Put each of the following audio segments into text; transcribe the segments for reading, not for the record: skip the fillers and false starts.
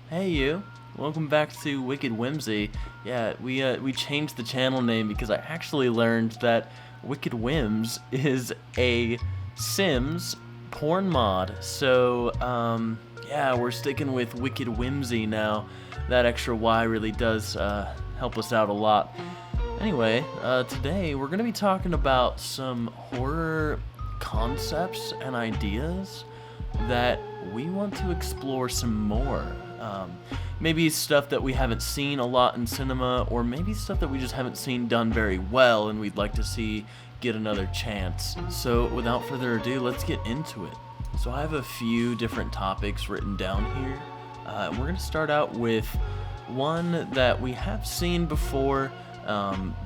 Hey you, welcome back to Wicked Whimsy. Yeah, we changed the channel name because I actually learned that Wicked Whims is a Sims porn mod. So yeah, we're sticking with Wicked Whimsy now. That extra Y really does help us out a lot. Anyway, today we're gonna be talking about some horror concepts and ideas that we want to explore some more. Maybe stuff that we haven't seen a lot in cinema, or maybe stuff that we just haven't seen done very well and we'd like to see get another chance. So, without further ado, let's get into it. So, I have a few different topics written down here. We're going to start out with one that we have seen before,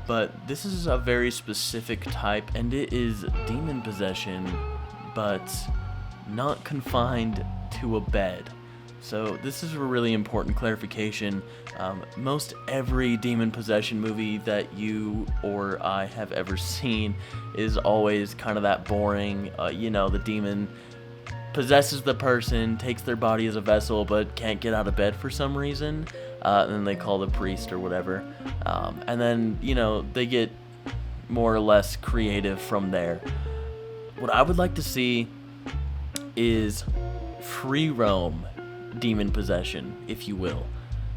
but this is a very specific type, and it is demon possession, but not confined to a bed. So this is a really important clarification. Most every demon possession movie that you or I have ever seen is always kind of that boring, the demon possesses the person, takes their body as a vessel, but can't get out of bed for some reason. And then they call the priest or whatever. And then, they get more or less creative from there. What I would like to see is free roam demon possession, if you will.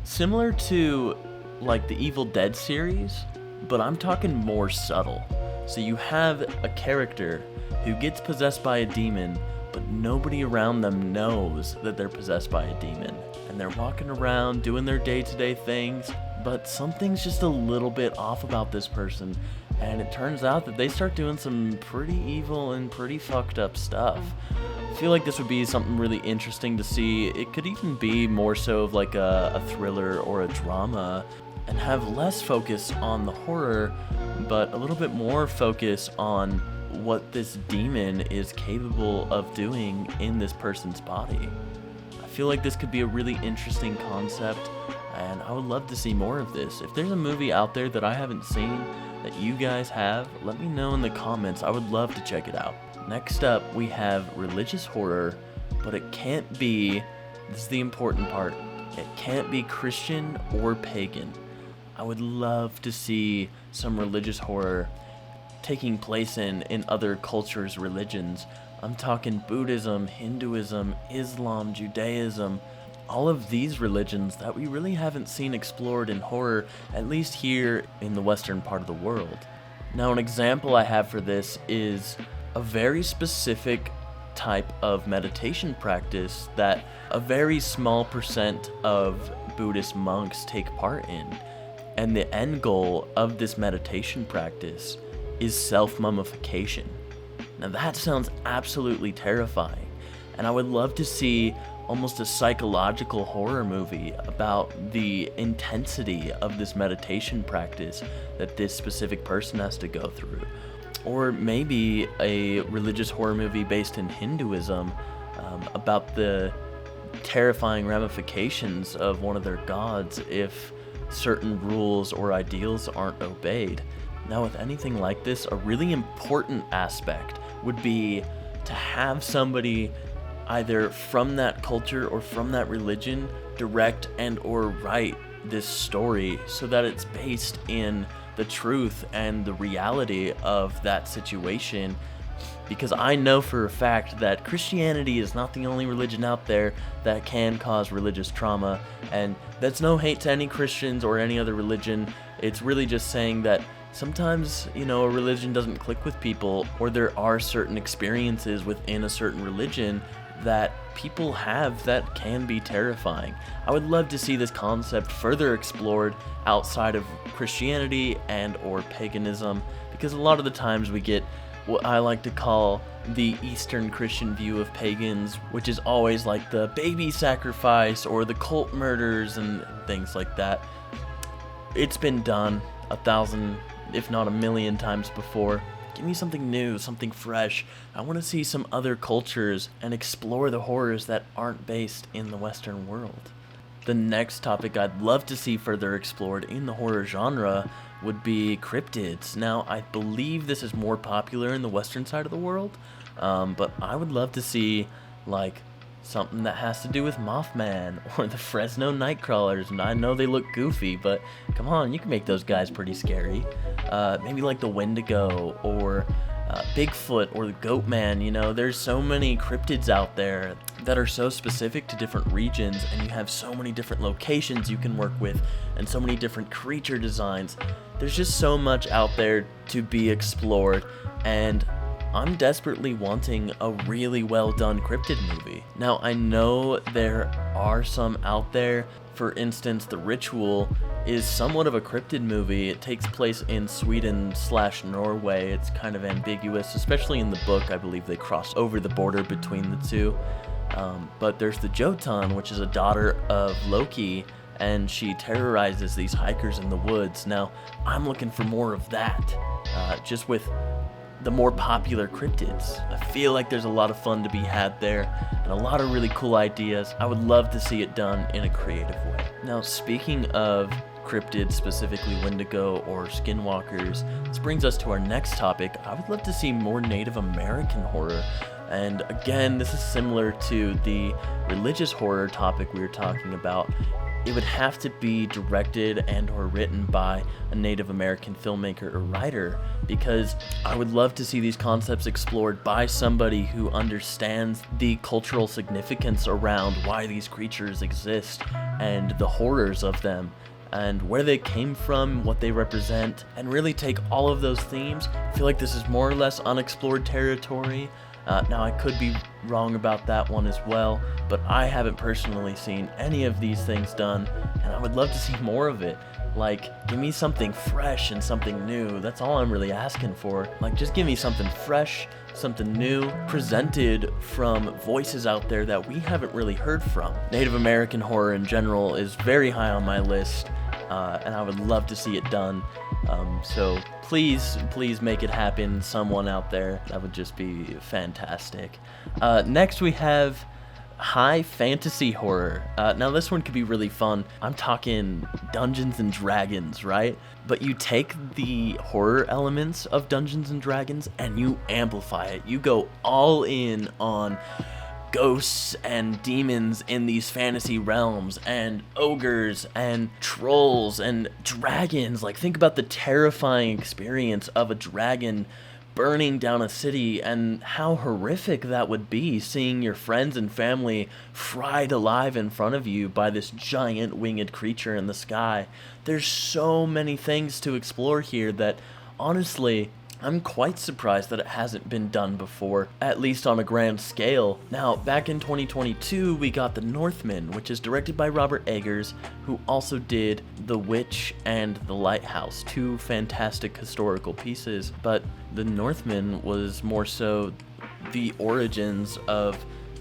Similar to like the Evil Dead series, but I'm talking more subtle. So you have a character who gets possessed by a demon, but nobody around them knows that they're possessed by a demon. And they're walking around doing their day-to-day things, but something's just a little bit off about this person. And it turns out that they start doing some pretty evil and pretty fucked up stuff. I feel like this would be something really interesting to see. It could even be more so of like a thriller or a drama, and have less focus on the horror, but a little bit more focus on what this demon is capable of doing in this person's body. I feel like this could be a really interesting concept, and I would love to see more of this. If there's a movie out there that I haven't seen that you guys have, let me know in the comments. I would love to check it out. Next up, we have religious horror, but it can't be, this is the important part, it can't be Christian or pagan. I would love to see some religious horror taking place in other cultures, religions. I'm talking Buddhism, Hinduism, Islam, Judaism, all of these religions that we really haven't seen explored in horror, at least here in the western part of the world. Now, an example I have for this is a very specific type of meditation practice that a very small percent of Buddhist monks take part in. And the end goal of this meditation practice is self-mummification. Now that sounds absolutely terrifying, and I would love to see almost a psychological horror movie about the intensity of this meditation practice that this specific person has to go through. Or maybe a religious horror movie based in Hinduism about the terrifying ramifications of one of their gods if certain rules or ideals aren't obeyed. Now, with anything like this, a really important aspect would be to have somebody either from that culture or from that religion direct and or write this story so that it's based in the truth and the reality of that situation. Because I know for a fact that Christianity is not the only religion out there that can cause religious trauma, and that's no hate to any Christians or any other religion. It's really just saying that sometimes, a religion doesn't click with people, or there are certain experiences within a certain religion that people have that can be terrifying. I would love to see this concept further explored outside of Christianity and or paganism, because a lot of the times we get what I like to call the Eastern Christian view of pagans, which is always like the baby sacrifice or the cult murders and things like that. It's been done 1,000, if not 1,000,000 times before. Give me something new, something fresh. I want to see some other cultures and explore the horrors that aren't based in the Western world. The next topic I'd love to see further explored in the horror genre would be cryptids. Now, I believe this is more popular in the Western side of the world, but I would love to see, like, something that has to do with Mothman or the Fresno Nightcrawlers. And I know they look goofy, but come on, you can make those guys pretty scary. Maybe like the Wendigo or Bigfoot or the Goatman. You know, there's so many cryptids out there that are so specific to different regions, and you have so many different locations you can work with and so many different creature designs. There's just so much out there to be explored, and I'm desperately wanting a really well done cryptid movie. Now, I know there are some out there. For instance, The Ritual is somewhat of a cryptid movie. It takes place in Sweden/Norway. It's kind of ambiguous, especially in the book. I believe they cross over the border between the two. But there's the Jotun, which is a daughter of Loki, and she terrorizes these hikers in the woods. Now, I'm looking for more of that, just with the more popular cryptids. I feel like there's a lot of fun to be had there and a lot of really cool ideas. I would love to see it done in a creative way. Now, speaking of cryptids, specifically Wendigo or Skinwalkers, this brings us to our next topic. I would love to see more Native American horror. And again, this is similar to the religious horror topic we were talking about. It would have to be directed and or written by a Native American filmmaker or writer, because I would love to see these concepts explored by somebody who understands the cultural significance around why these creatures exist and the horrors of them and where they came from, what they represent, and really take all of those themes. I feel like this is more or less unexplored territory. Now, I could be wrong about that one as well, but I haven't personally seen any of these things done, and I would love to see more of it. Like, give me something fresh and something new. That's all I'm really asking for. Like, just give me something fresh, something new, presented from voices out there that we haven't really heard from. Native American horror in general is very high on my list, and I would love to see it done. So please make it happen, someone out there. That would just be fantastic. Next we have high fantasy horror. Now this one could be really fun. I'm talking Dungeons and Dragons, right? But you take the horror elements of Dungeons and Dragons and you amplify it. You go all in on ghosts and demons in these fantasy realms, and ogres and trolls and dragons. Like, think about the terrifying experience of a dragon burning down a city and how horrific that would be, seeing your friends and family fried alive in front of you by this giant winged creature in the sky. There's so many things to explore here that, honestly, I'm quite surprised that it hasn't been done before, at least on a grand scale. Now, back in 2022, we got The Northman, which is directed by Robert Eggers, who also did The Witch and The Lighthouse, two fantastic historical pieces. But The Northman was more so the origins of,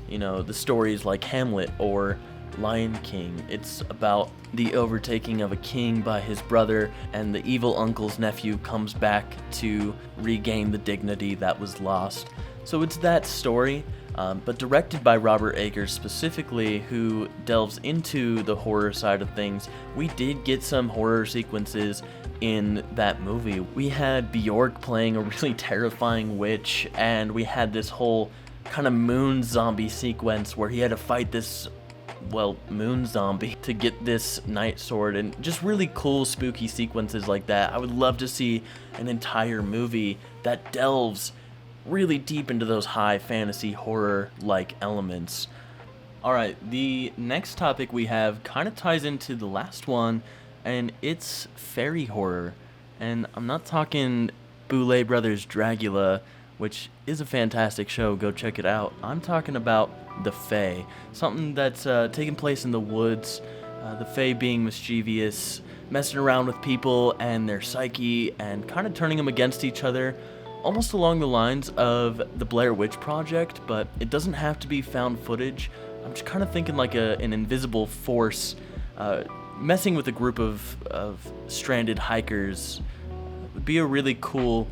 you know, the stories like Hamlet or Lion King. It's about the overtaking of a king by his brother, and the evil uncle's nephew comes back to regain the dignity that was lost. So it's that story, but directed by Robert Eggers specifically, who delves into the horror side of things. We did get some horror sequences in that movie. We had Bjork playing a really terrifying witch, and we had this whole kind of moon zombie sequence where he had to fight this moon zombie to get this night sword, and just really cool spooky sequences like that. I would love to see an entire movie that delves really deep into those high fantasy horror like elements. Alright, the next topic we have kind of ties into the last one, and it's fairy horror. And I'm not talking Boulet Brothers Dragula, which is a fantastic show, go check it out. I'm talking about the Fae, something that's taking place in the woods, the Fae being mischievous, messing around with people and their psyche, and kind of turning them against each other, almost along the lines of the Blair Witch Project, but it doesn't have to be found footage. I'm just kind of thinking like an invisible force messing with a group of stranded hikers. Would be a really cool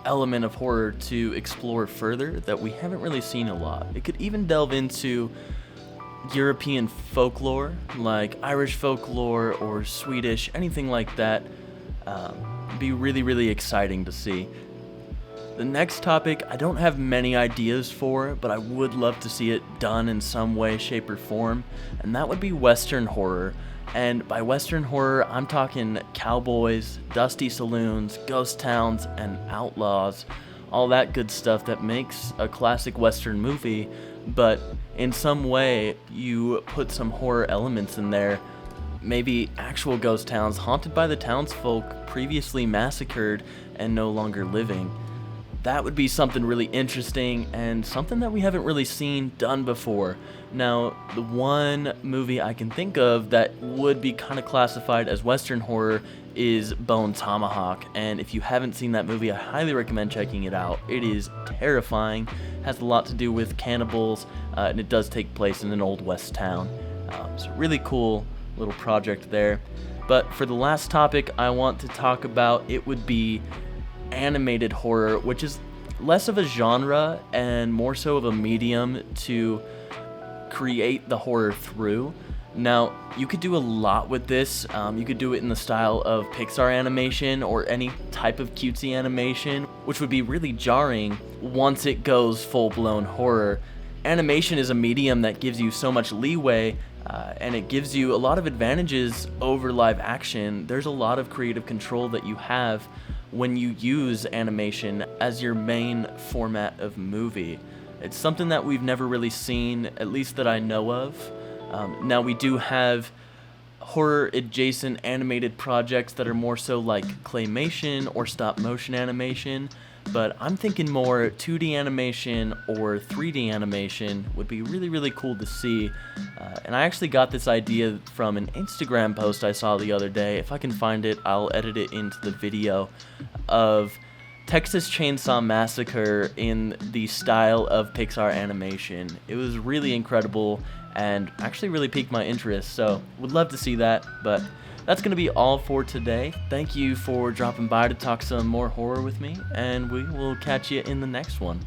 element of horror to explore further that we haven't really seen a lot. It could even delve into European folklore, like Irish folklore or Swedish, anything like that. Be really, really exciting to see. The next topic, I don't have many ideas for, but I would love to see it done in some way, shape, or form, and that would be Western horror. And by Western horror, I'm talking cowboys, dusty saloons, ghost towns, and outlaws. All that good stuff that makes a classic Western movie, but in some way, you put some horror elements in there. Maybe actual ghost towns haunted by the townsfolk previously massacred and no longer living. That would be something really interesting and something that we haven't really seen done before. Now, the one movie I can think of that would be kind of classified as Western horror is Bone Tomahawk, and if you haven't seen that movie, I highly recommend checking it out. It is terrifying, has a lot to do with cannibals, and it does take place in an old west town. So really cool little project there. But for the last topic I want to talk about, it would be animated horror, which is less of a genre and more so of a medium to create the horror through. Now, you could do a lot with this. You could do it in the style of Pixar animation or any type of cutesy animation, which would be really jarring once it goes full-blown horror. Animation is a medium that gives you so much leeway, and it gives you a lot of advantages over live action. There's a lot of creative control that you have when you use animation as your main format of movie. It's something that we've never really seen, at least that I know of. Now we do have horror adjacent animated projects that are more so like claymation or stop motion animation, but I'm thinking more 2D animation or 3D animation would be really, really cool to see. And I actually got this idea from an Instagram post I saw the other day. If I can find it, I'll edit it into the video, of Texas Chainsaw Massacre in the style of Pixar animation. It was really incredible and actually really piqued my interest, so would love to see that. But that's going to be all for today. Thank you for dropping by to talk some more horror with me, and we will catch you in the next one.